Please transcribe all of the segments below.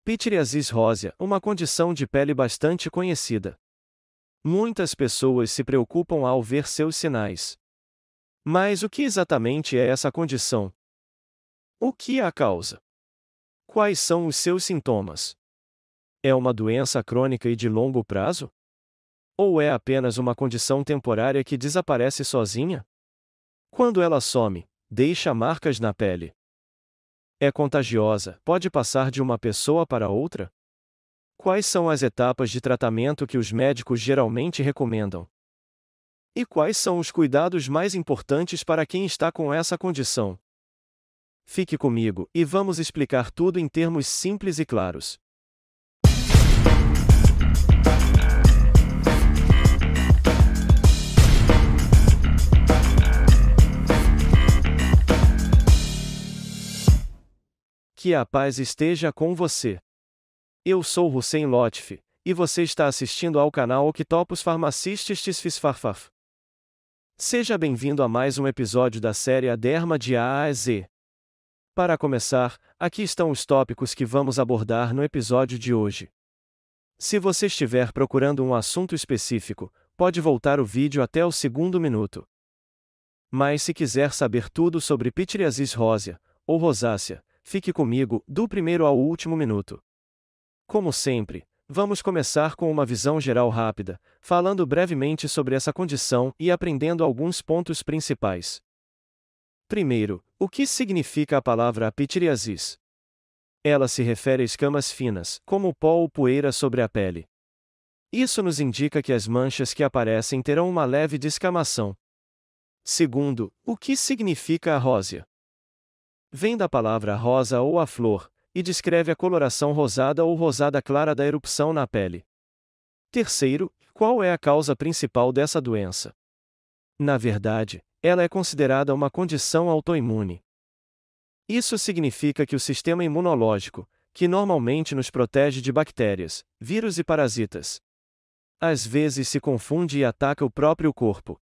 Pitiriasis rósea, uma condição de pele bastante conhecida. Muitas pessoas se preocupam ao ver seus sinais. Mas o que exatamente é essa condição? O que a causa? Quais são os seus sintomas? É uma doença crônica e de longo prazo? Ou é apenas uma condição temporária que desaparece sozinha? Quando ela some, deixa marcas na pele. É contagiosa, pode passar de uma pessoa para outra? Quais são as etapas de tratamento que os médicos geralmente recomendam? E quais são os cuidados mais importantes para quem está com essa condição? Fique comigo, e vamos explicar tudo em termos simples e claros. Que a paz esteja com você. Eu sou Hussein Lotfi, e você está assistindo ao canal Octopus Pharmacists Fisfarfaf. Seja bem-vindo a mais um episódio da série A Derma de A a Z. Para começar, aqui estão os tópicos que vamos abordar no episódio de hoje. Se você estiver procurando um assunto específico, pode voltar o vídeo até o segundo minuto. Mas se quiser saber tudo sobre pitiriasis rósea, ou rosácea, fique comigo, do primeiro ao último minuto. Como sempre, vamos começar com uma visão geral rápida, falando brevemente sobre essa condição e aprendendo alguns pontos principais. Primeiro, o que significa a palavra pitiriasis? Ela se refere a escamas finas, como pó ou poeira sobre a pele. Isso nos indica que as manchas que aparecem terão uma leve descamação. Segundo, o que significa a rósea? Vem da palavra rosa ou a flor, e descreve a coloração rosada ou rosada clara da erupção na pele. Terceiro, qual é a causa principal dessa doença? Na verdade, ela é considerada uma condição autoimune. Isso significa que o sistema imunológico, que normalmente nos protege de bactérias, vírus e parasitas, às vezes se confunde e ataca o próprio corpo.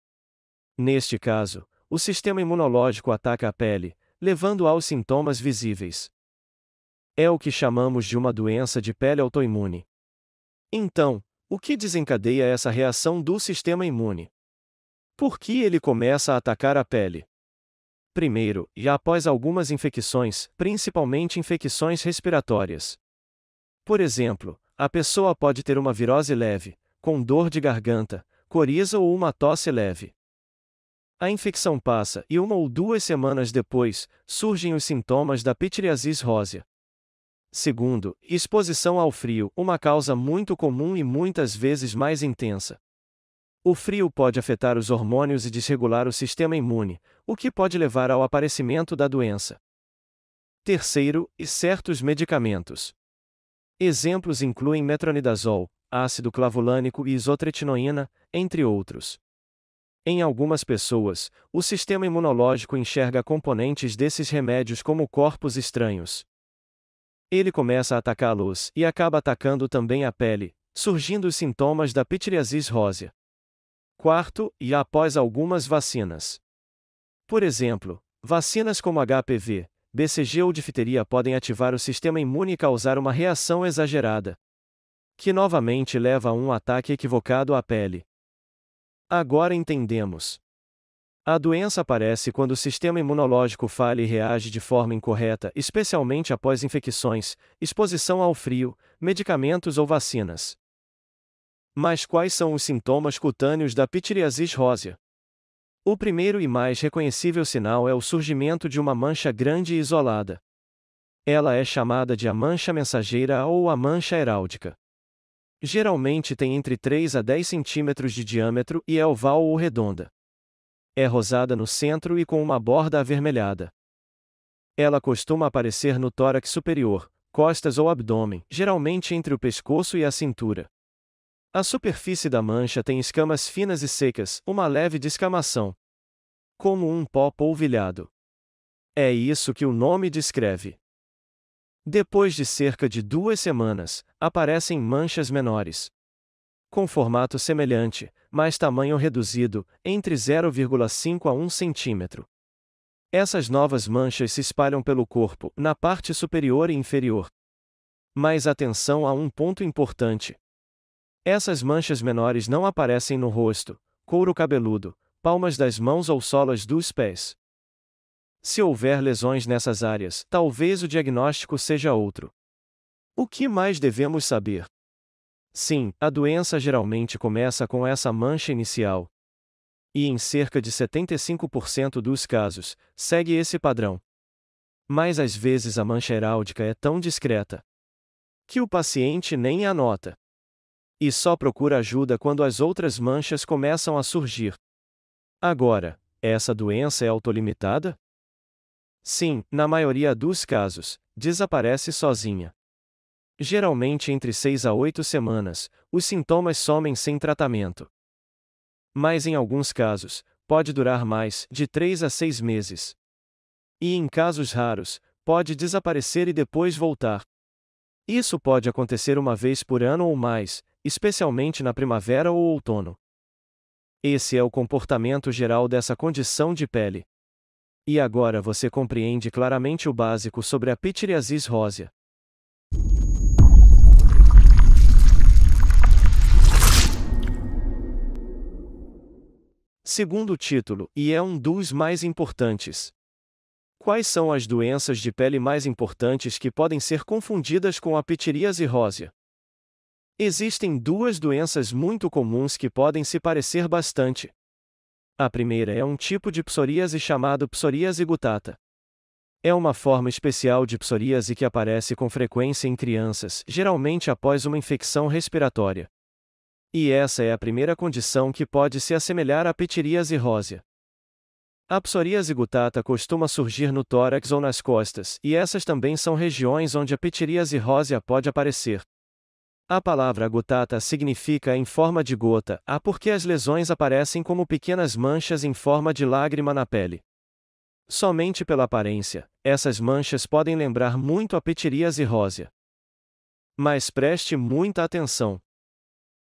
Neste caso, o sistema imunológico ataca a pele, levando aos sintomas visíveis. É o que chamamos de uma doença de pele autoimune. Então, o que desencadeia essa reação do sistema imune? Por que ele começa a atacar a pele? Primeiro, e após algumas infecções, principalmente infecções respiratórias. Por exemplo, a pessoa pode ter uma virose leve, com dor de garganta, coriza ou uma tosse leve. A infecção passa e 1 ou 2 semanas depois, surgem os sintomas da pitiriasis rósea. Segundo, exposição ao frio, uma causa muito comum e muitas vezes mais intensa. O frio pode afetar os hormônios e desregular o sistema imune, o que pode levar ao aparecimento da doença. Terceiro, e certos medicamentos. Exemplos incluem metronidazol, ácido clavulânico e isotretinoína, entre outros. Em algumas pessoas, o sistema imunológico enxerga componentes desses remédios como corpos estranhos. Ele começa a atacá-los e acaba atacando também a pele, surgindo os sintomas da pitiriasis rósea. Quarto, e após algumas vacinas. Por exemplo, vacinas como HPV, BCG ou difteria podem ativar o sistema imune e causar uma reação exagerada, que novamente leva a um ataque equivocado à pele. Agora entendemos. A doença aparece quando o sistema imunológico falha e reage de forma incorreta, especialmente após infecções, exposição ao frio, medicamentos ou vacinas. Mas quais são os sintomas cutâneos da pitiriasis rósea? O primeiro e mais reconhecível sinal é o surgimento de uma mancha grande e isolada. Ela é chamada de a mancha mensageira ou a mancha heráldica. Geralmente tem entre 3 a 10 centímetros de diâmetro e é oval ou redonda. É rosada no centro e com uma borda avermelhada. Ela costuma aparecer no tórax superior, costas ou abdômen, geralmente entre o pescoço e a cintura. A superfície da mancha tem escamas finas e secas, uma leve descamação, como um pó polvilhado. É isso que o nome descreve. Depois de cerca de 2 semanas, aparecem manchas menores, com formato semelhante, mas tamanho reduzido, entre 0,5 a 1 centímetro. Essas novas manchas se espalham pelo corpo, na parte superior e inferior. Mas atenção a um ponto importante. Essas manchas menores não aparecem no rosto, couro cabeludo, palmas das mãos ou solas dos pés. Se houver lesões nessas áreas, talvez o diagnóstico seja outro. O que mais devemos saber? Sim, a doença geralmente começa com essa mancha inicial. E em cerca de 75% dos casos, segue esse padrão. Mas às vezes a mancha heráldica é tão discreta que o paciente nem a nota. E só procura ajuda quando as outras manchas começam a surgir. Agora, essa doença é autolimitada? Sim, na maioria dos casos, desaparece sozinha. Geralmente entre 6 a 8 semanas, os sintomas somem sem tratamento. Mas em alguns casos, pode durar mais de 3 a 6 meses. E em casos raros, pode desaparecer e depois voltar. Isso pode acontecer uma vez por ano ou mais, especialmente na primavera ou outono. Esse é o comportamento geral dessa condição de pele. E agora você compreende claramente o básico sobre a pitiriasis rósea. Segundo título, e é um dos mais importantes. Quais são as doenças de pele mais importantes que podem ser confundidas com a pitiríase rósea? Existem duas doenças muito comuns que podem se parecer bastante. A primeira é um tipo de psoríase chamado psoríase gutata. É uma forma especial de psoríase que aparece com frequência em crianças, geralmente após uma infecção respiratória. E essa é a primeira condição que pode se assemelhar à pitiríase rósea. A psoríase gutata costuma surgir no tórax ou nas costas, e essas também são regiões onde a pitiríase rósea pode aparecer. A palavra gutata significa em forma de gota, porque as lesões aparecem como pequenas manchas em forma de lágrima na pele. Somente pela aparência, essas manchas podem lembrar muito a pitiríase rósea. Mas preste muita atenção.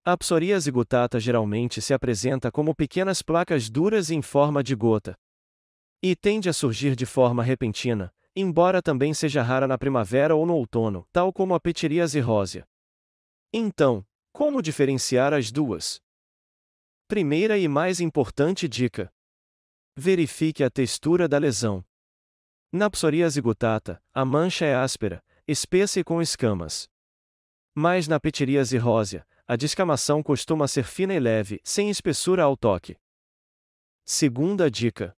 A psoríase gutata geralmente se apresenta como pequenas placas duras em forma de gota. E tende a surgir de forma repentina, embora também seja rara na primavera ou no outono, tal como a pitiríase rósea. Então, como diferenciar as duas? Primeira e mais importante dica: verifique a textura da lesão. Na psoríase gutata, a mancha é áspera, espessa e com escamas. Mas na pitiríase rósea, a descamação costuma ser fina e leve, sem espessura ao toque. Segunda dica: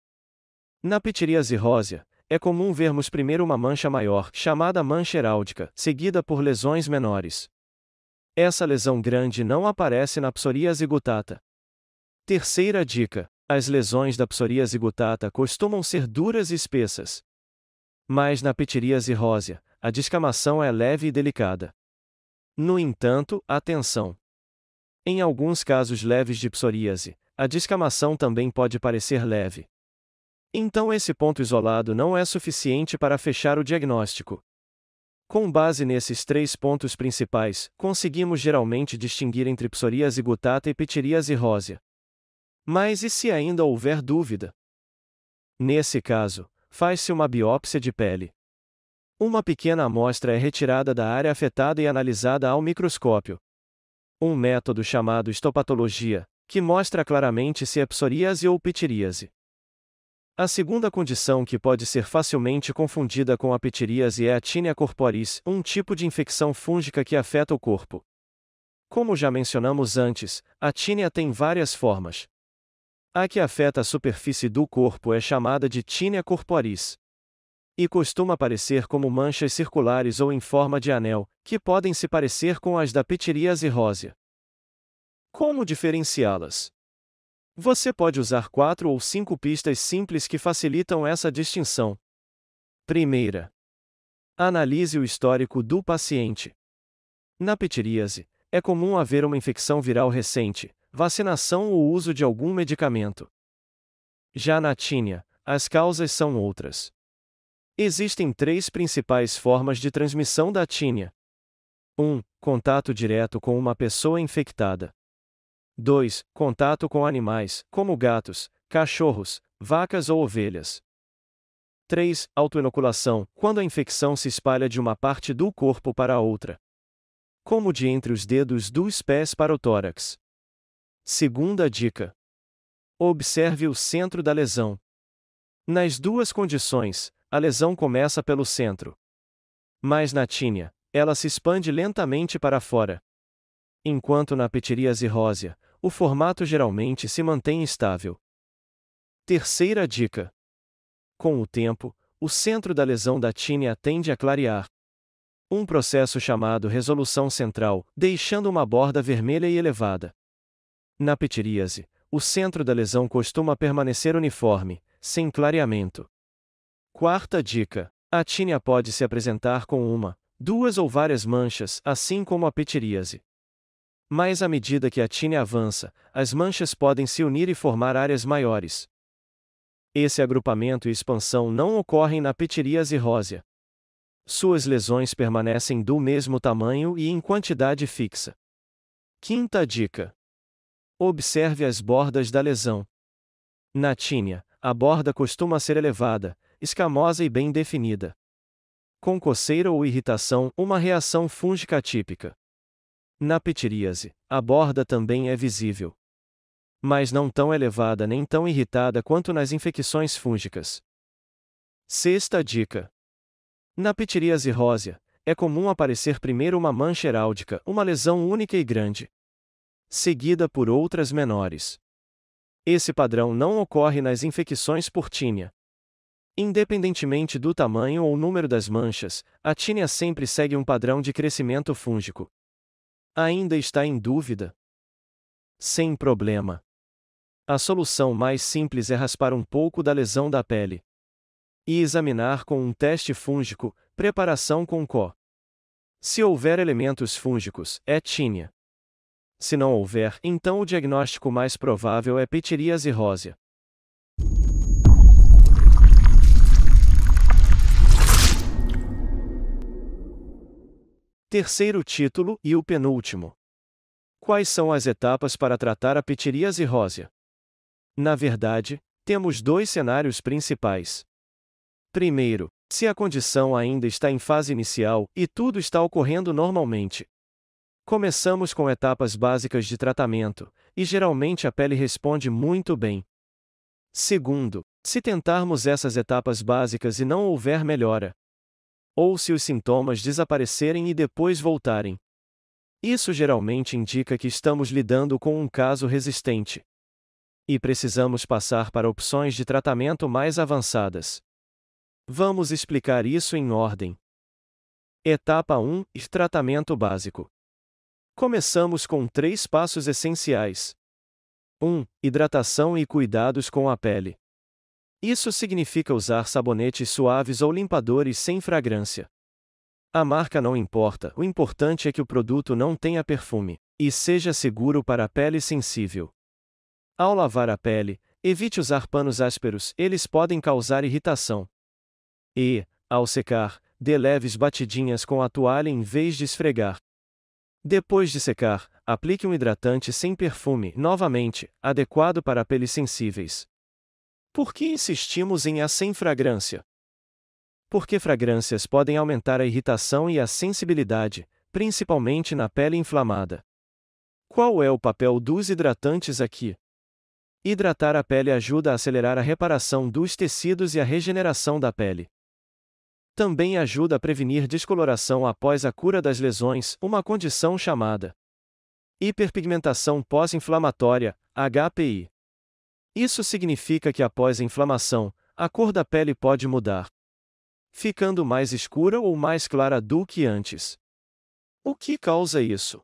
na pitiríase rósea, é comum vermos primeiro uma mancha maior, chamada mancha heráldica, seguida por lesões menores. Essa lesão grande não aparece na psoríase gutata. Terceira dica: as lesões da psoríase gutata costumam ser duras e espessas. Mas na pitiríase rósea, a descamação é leve e delicada. No entanto, atenção! Em alguns casos leves de psoríase, a descamação também pode parecer leve. Então esse ponto isolado não é suficiente para fechar o diagnóstico. Com base nesses 3 pontos principais, conseguimos geralmente distinguir entre psoríase gutata e pitiríase rósea. Mas e se ainda houver dúvida? Nesse caso, faz-se uma biópsia de pele. Uma pequena amostra é retirada da área afetada e analisada ao microscópio. Um método chamado histopatologia, que mostra claramente se é psoríase ou pitiríase. A segunda condição que pode ser facilmente confundida com a pitiríase é a tinea corporis, um tipo de infecção fúngica que afeta o corpo. Como já mencionamos antes, a tinea tem várias formas. A que afeta a superfície do corpo é chamada de tinea corporis. E costuma aparecer como manchas circulares ou em forma de anel, que podem se parecer com as da pitiríase rósea. Como diferenciá-las? Você pode usar 4 ou 5 pistas simples que facilitam essa distinção. Primeira: analise o histórico do paciente. Na pitiríase, é comum haver uma infecção viral recente, vacinação ou uso de algum medicamento. Já na tinea, as causas são outras. Existem 3 principais formas de transmissão da tinea. 1. Contato direto com uma pessoa infectada. 2. Contato com animais, como gatos, cachorros, vacas ou ovelhas. 3. Autoinoculação, quando a infecção se espalha de uma parte do corpo para outra. como de entre os dedos dos pés para o tórax. Segunda dica: observe o centro da lesão. Nas duas condições, a lesão começa pelo centro. Mas na tínia, ela se expande lentamente para fora. Enquanto na pitiríase rósea, o formato geralmente se mantém estável. Terceira dica: com o tempo, o centro da lesão da tínia tende a clarear. Um processo chamado resolução central, deixando uma borda vermelha e elevada. Na pitiríase, o centro da lesão costuma permanecer uniforme, sem clareamento. Quarta dica: a tínia pode se apresentar com uma, duas ou várias manchas, assim como a pitiríase. Mas à medida que a tínia avança, as manchas podem se unir e formar áreas maiores. Esse agrupamento e expansão não ocorrem na pitiríase rósea. Suas lesões permanecem do mesmo tamanho e em quantidade fixa. Quinta dica: observe as bordas da lesão. Na tínia, a borda costuma ser elevada, escamosa e bem definida. Com coceira ou irritação, uma reação fúngica típica. Na pitiríase, a borda também é visível. Mas não tão elevada nem tão irritada quanto nas infecções fúngicas. Sexta dica: na pitiríase rósea, é comum aparecer primeiro uma mancha heráldica, uma lesão única e grande, seguida por outras menores. Esse padrão não ocorre nas infecções por tínia. Independentemente do tamanho ou número das manchas, a tínia sempre segue um padrão de crescimento fúngico. Ainda está em dúvida? Sem problema. A solução mais simples é raspar um pouco da lesão da pele e examinar com um teste fúngico, preparação com CO. Se houver elementos fúngicos, é tínia. Se não houver, então o diagnóstico mais provável é pitiríase rósea. Terceiro título e o penúltimo. Quais são as etapas para tratar a pitiríase rósea? Na verdade, temos dois cenários principais. Primeiro, se a condição ainda está em fase inicial e tudo está ocorrendo normalmente. Começamos com etapas básicas de tratamento, e geralmente a pele responde muito bem. Segundo, se tentarmos essas etapas básicas e não houver melhora, ou se os sintomas desaparecerem e depois voltarem, isso geralmente indica que estamos lidando com um caso resistente. E precisamos passar para opções de tratamento mais avançadas. Vamos explicar isso em ordem. Etapa 1 – tratamento básico. Começamos com 3 passos essenciais. 1. Hidratação e cuidados com a pele. Isso significa usar sabonetes suaves ou limpadores sem fragrância. A marca não importa, o importante é que o produto não tenha perfume e seja seguro para a pele sensível. Ao lavar a pele, evite usar panos ásperos, eles podem causar irritação. E, ao secar, dê leves batidinhas com a toalha em vez de esfregar. Depois de secar, aplique um hidratante sem perfume, novamente, adequado para peles sensíveis. Por que insistimos em a sem fragrância? Porque fragrâncias podem aumentar a irritação e a sensibilidade, principalmente na pele inflamada. Qual é o papel dos hidratantes aqui? Hidratar a pele ajuda a acelerar a reparação dos tecidos e a regeneração da pele. Também ajuda a prevenir descoloração após a cura das lesões, uma condição chamada hiperpigmentação pós-inflamatória, HPI. Isso significa que após a inflamação, a cor da pele pode mudar, ficando mais escura ou mais clara do que antes. O que causa isso?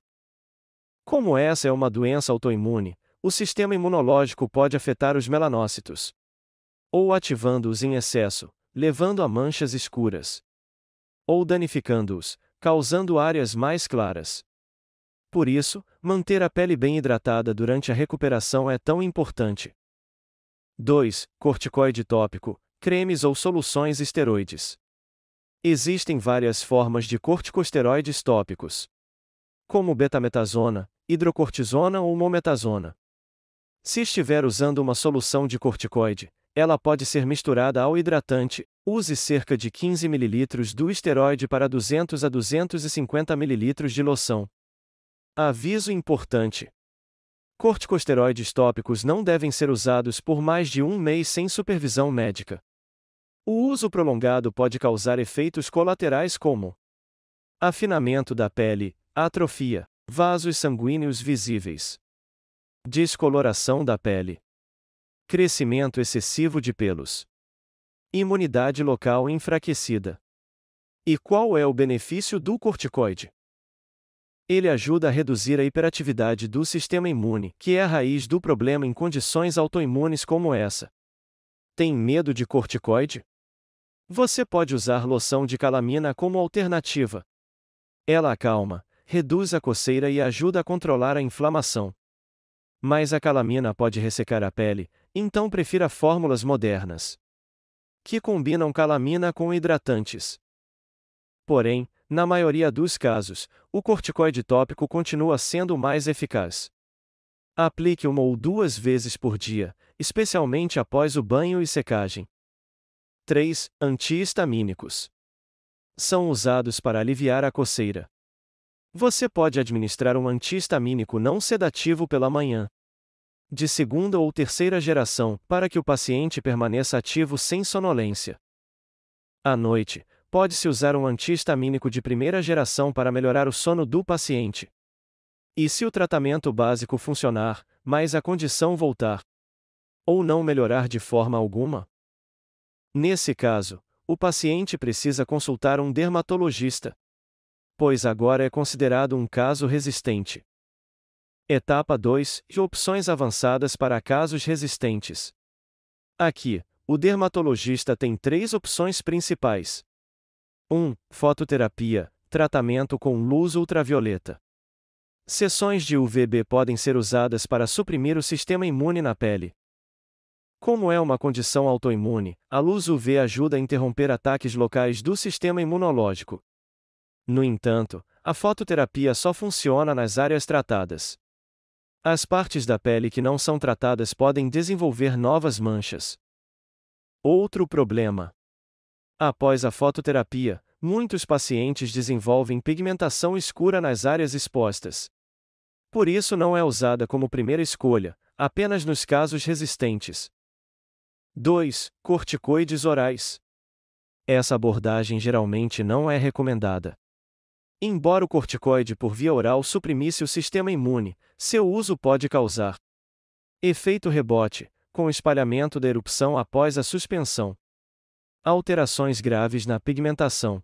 Como essa é uma doença autoimune, o sistema imunológico pode afetar os melanócitos, ou ativando-os em excesso, levando a manchas escuras, ou danificando-os, causando áreas mais claras. Por isso, manter a pele bem hidratada durante a recuperação é tão importante. 2. Corticoide tópico, cremes ou soluções esteroides. Existem várias formas de corticosteroides tópicos, como betametasona, hidrocortisona ou mometasona. Se estiver usando uma solução de corticoide, Ela pode ser misturada ao hidratante. Use cerca de 15 ml do esteroide para 200 a 250 ml de loção. Aviso importante: corticosteroides tópicos não devem ser usados por mais de um mês sem supervisão médica. O uso prolongado pode causar efeitos colaterais como afinamento da pele, atrofia, vasos sanguíneos visíveis, descoloração da pele, crescimento excessivo de pelos, imunidade local enfraquecida. E qual é o benefício do corticoide? Ele ajuda a reduzir a hiperatividade do sistema imune, que é a raiz do problema em condições autoimunes como essa. Tem medo de corticoide? Você pode usar loção de calamina como alternativa. Ela acalma, reduz a coceira e ajuda a controlar a inflamação. Mas a calamina pode ressecar a pele, então prefira fórmulas modernas, que combinam calamina com hidratantes. Porém, na maioria dos casos, o corticoide tópico continua sendo mais eficaz. Aplique uma ou duas vezes por dia, especialmente após o banho e secagem. 3. Antihistamínicos. São usados para aliviar a coceira. Você pode administrar um antihistamínico não sedativo pela manhã, de segunda ou terceira geração, para que o paciente permaneça ativo sem sonolência. À noite, pode-se usar um antihistamínico de primeira geração para melhorar o sono do paciente. E se o tratamento básico funcionar, mas a condição voltar ou não melhorar de forma alguma? Nesse caso, o paciente precisa consultar um dermatologista, pois agora é considerado um caso resistente. Etapa 2. Opções avançadas para casos resistentes. Aqui, o dermatologista tem 3 opções principais. 1. Fototerapia, tratamento com luz ultravioleta. Sessões de UVB podem ser usadas para suprimir o sistema imune na pele. Como é uma condição autoimune, a luz UV ajuda a interromper ataques locais do sistema imunológico. No entanto, a fototerapia só funciona nas áreas tratadas. As partes da pele que não são tratadas podem desenvolver novas manchas. Outro problema: após a fototerapia, muitos pacientes desenvolvem pigmentação escura nas áreas expostas. Por isso não é usada como primeira escolha, apenas nos casos resistentes. 2. Corticoides orais. Essa abordagem geralmente não é recomendada. Embora o corticoide por via oral suprimisse o sistema imune, seu uso pode causar efeito rebote, com espalhamento da erupção após a suspensão, alterações graves na pigmentação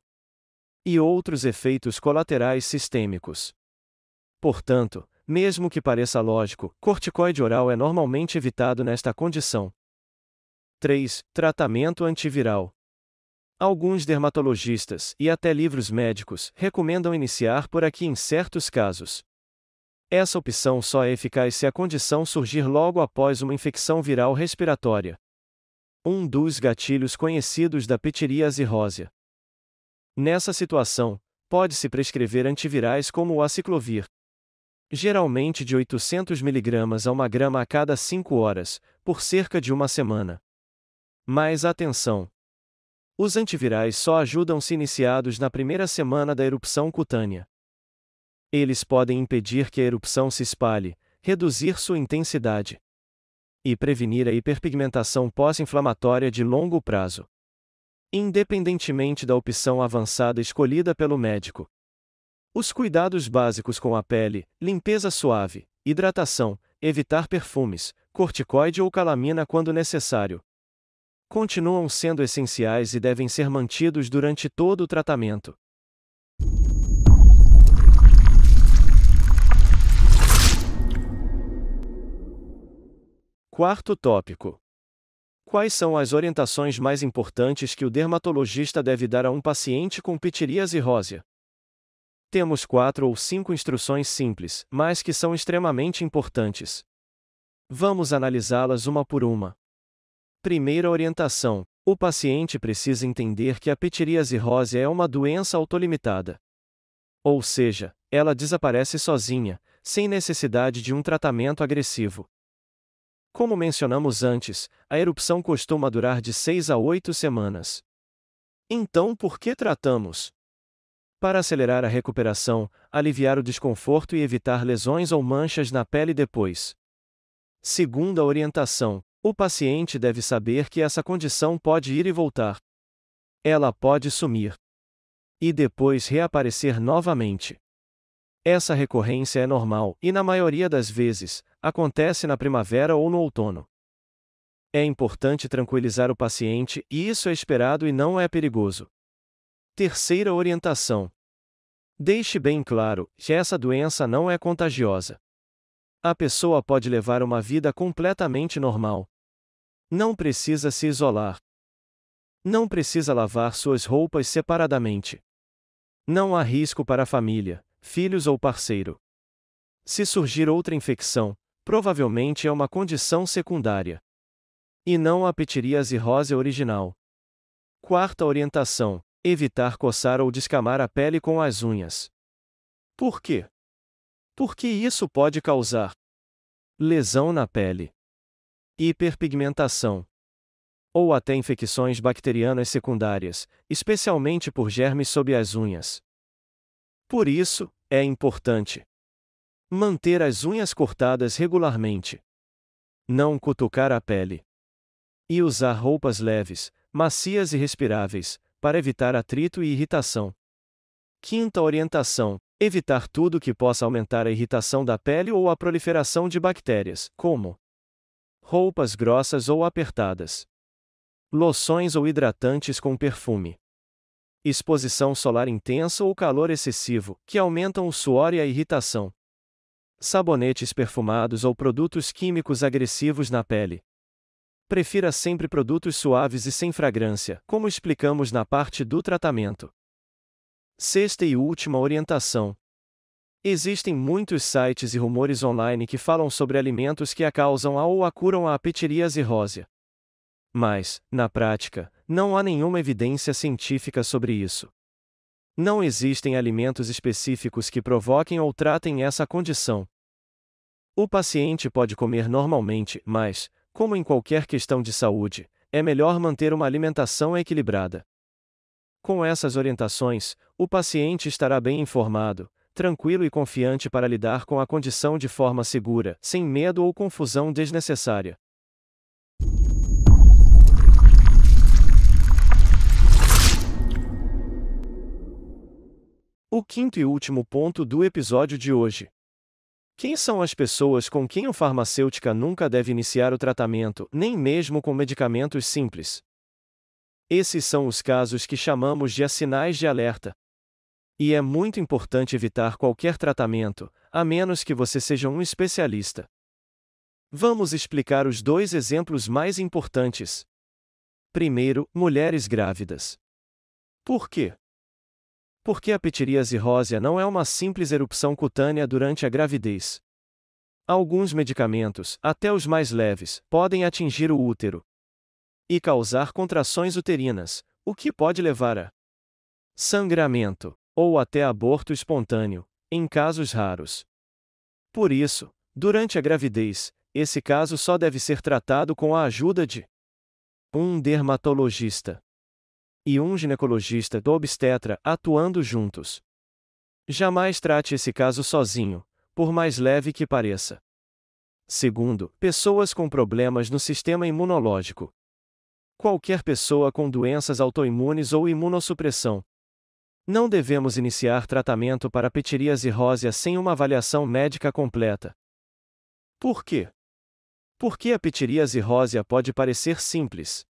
e outros efeitos colaterais sistêmicos. Portanto, mesmo que pareça lógico, corticoide oral é normalmente evitado nesta condição. 3. Tratamento antiviral. Alguns dermatologistas, e até livros médicos, recomendam iniciar por aqui em certos casos. Essa opção só é eficaz se a condição surgir logo após uma infecção viral respiratória. Um dos gatilhos conhecidos da pitiríase rósea. Nessa situação, pode-se prescrever antivirais como o aciclovir, geralmente de 800 mg a 1 grama a cada 5 horas, por cerca de uma semana. Mas atenção! Os antivirais só ajudam se iniciados na primeira semana da erupção cutânea. Eles podem impedir que a erupção se espalhe, reduzir sua intensidade e prevenir a hiperpigmentação pós-inflamatória de longo prazo. Independentemente da opção avançada escolhida pelo médico. Os cuidados básicos com a pele, limpeza suave, hidratação, evitar perfumes, corticoide ou calamina quando necessário, continuam sendo essenciais e devem ser mantidos durante todo o tratamento. Quarto tópico. Quais são as orientações mais importantes que o dermatologista deve dar a um paciente com pitiríase rósea? Temos 4 ou 5 instruções simples, mas que são extremamente importantes. Vamos analisá-las uma por uma. Primeira orientação: o paciente precisa entender que a pitiríase rósea é uma doença autolimitada. Ou seja, ela desaparece sozinha, sem necessidade de um tratamento agressivo. Como mencionamos antes, a erupção costuma durar de 6 a 8 semanas. Então, por que tratamos? Para acelerar a recuperação, aliviar o desconforto e evitar lesões ou manchas na pele depois. Segundo a orientação, o paciente deve saber que essa condição pode ir e voltar. Ela pode sumir e depois reaparecer novamente. Essa recorrência é normal e, na maioria das vezes, acontece na primavera ou no outono. É importante tranquilizar o paciente, e isso é esperado e não é perigoso. Terceira orientação. Deixe bem claro que essa doença não é contagiosa. A pessoa pode levar uma vida completamente normal. Não precisa se isolar. Não precisa lavar suas roupas separadamente. Não há risco para a família, filhos ou parceiro. Se surgir outra infecção, provavelmente é uma condição secundária. E não a pitiríase rósea original. Quarta orientação: evitar coçar ou descamar a pele com as unhas. Por quê? Porque isso pode causar lesão na pele, hiperpigmentação, ou até infecções bacterianas secundárias, especialmente por germes sob as unhas. Por isso, é importante manter as unhas cortadas regularmente, não cutucar a pele, e usar roupas leves, macias e respiráveis, para evitar atrito e irritação. Quinta orientação: evitar tudo que possa aumentar a irritação da pele ou a proliferação de bactérias, como roupas grossas ou apertadas, loções ou hidratantes com perfume, exposição solar intensa ou calor excessivo, que aumentam o suor e a irritação, sabonetes perfumados ou produtos químicos agressivos na pele. Prefira sempre produtos suaves e sem fragrância, como explicamos na parte do tratamento. Sexta e última orientação. Existem muitos sites e rumores online que falam sobre alimentos que causam ou curam a pitiríase rósea. Mas, na prática, não há nenhuma evidência científica sobre isso. Não existem alimentos específicos que provoquem ou tratem essa condição. O paciente pode comer normalmente, mas, como em qualquer questão de saúde, é melhor manter uma alimentação equilibrada. Com essas orientações, o paciente estará bem informado, tranquilo e confiante para lidar com a condição de forma segura, sem medo ou confusão desnecessária. O quinto e último ponto do episódio de hoje. Quem são as pessoas com quem o farmacêutica nunca deve iniciar o tratamento, nem mesmo com medicamentos simples? Esses são os casos que chamamos de sinais de alerta. E é muito importante evitar qualquer tratamento, a menos que você seja um especialista. Vamos explicar os dois exemplos mais importantes. Primeiro, mulheres grávidas. Por quê? Porque a pitiríase rósea não é uma simples erupção cutânea durante a gravidez. Alguns medicamentos, até os mais leves, podem atingir o útero e causar contrações uterinas, o que pode levar a sangramento, ou até aborto espontâneo, em casos raros. Por isso, durante a gravidez, esse caso só deve ser tratado com a ajuda de um dermatologista e um ginecologista do obstetra atuando juntos. Jamais trate esse caso sozinho, por mais leve que pareça. Segundo, pessoas com problemas no sistema imunológico. Qualquer pessoa com doenças autoimunes ou imunossupressão. Não devemos iniciar tratamento para pitiríase rósea sem uma avaliação médica completa. Por quê? Porque a pitiríase rósea pode parecer simples.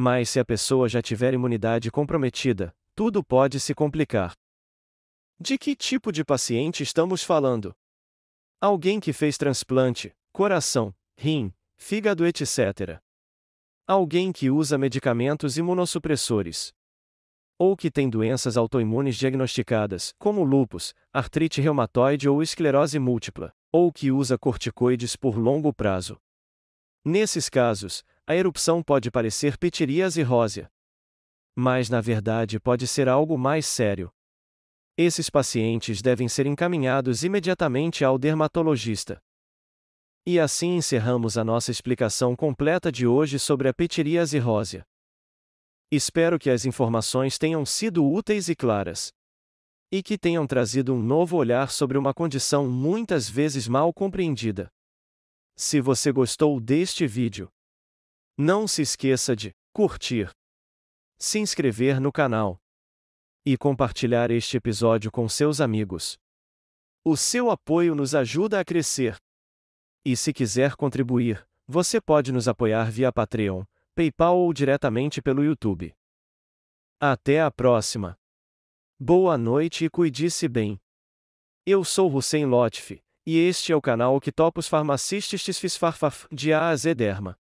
Mas se a pessoa já tiver imunidade comprometida, tudo pode se complicar. De que tipo de paciente estamos falando? Alguém que fez transplante, coração, rim, fígado, etc. Alguém que usa medicamentos imunossupressores. Ou que tem doenças autoimunes diagnosticadas, como lúpus, artrite reumatoide ou esclerose múltipla, ou que usa corticoides por longo prazo. Nesses casos, a erupção pode parecer pitiríase rósea. Mas na verdade pode ser algo mais sério. Esses pacientes devem ser encaminhados imediatamente ao dermatologista. E assim encerramos a nossa explicação completa de hoje sobre a pitiríase rósea. Espero que as informações tenham sido úteis e claras. E que tenham trazido um novo olhar sobre uma condição muitas vezes mal compreendida. Se você gostou deste vídeo, não se esqueça de curtir, se inscrever no canal e compartilhar este episódio com seus amigos. O seu apoio nos ajuda a crescer. E se quiser contribuir, você pode nos apoiar via Patreon, PayPal ou diretamente pelo YouTube. Até a próxima! Boa noite e cuide-se bem. Eu sou Hussein Lotfi, e este é o canal Octopus Pharmacists Fisfarfaf, de A a Z Derma.